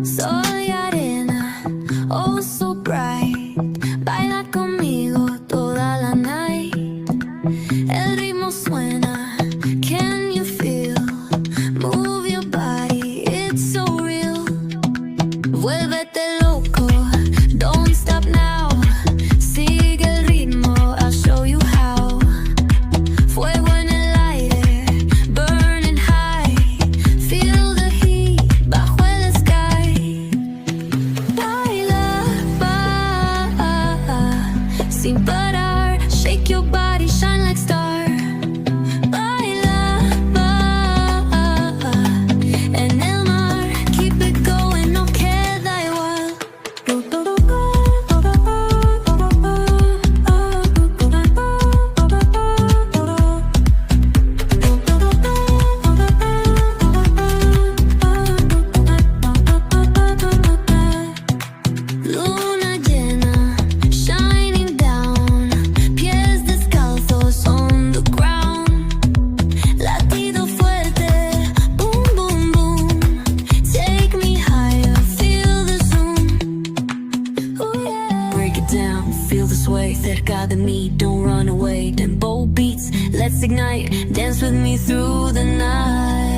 Soy arena, oh so bright. Baila conmigo toda la night. El ritmo suena, can you feel? Move your body, it's so real. Vuélvete loco, don't stop now. Sigue el ritmo, I'll show you how. Fuego en el aire, burning high. Feel the heat bajo el sky. Baila, sin parar. Shake your body, shine like star. Baila, en el mar. Keep it going, no queda igual. Luna llena, shining down. Pies descalzos on the ground. Latido fuerte, boom, boom, boom. Take me higher, feel the zoom. Oh yeah. Break it down, feel the sway. Cerca de mí, don't run away. Tempo beats, let's ignite. Dance with me through the night.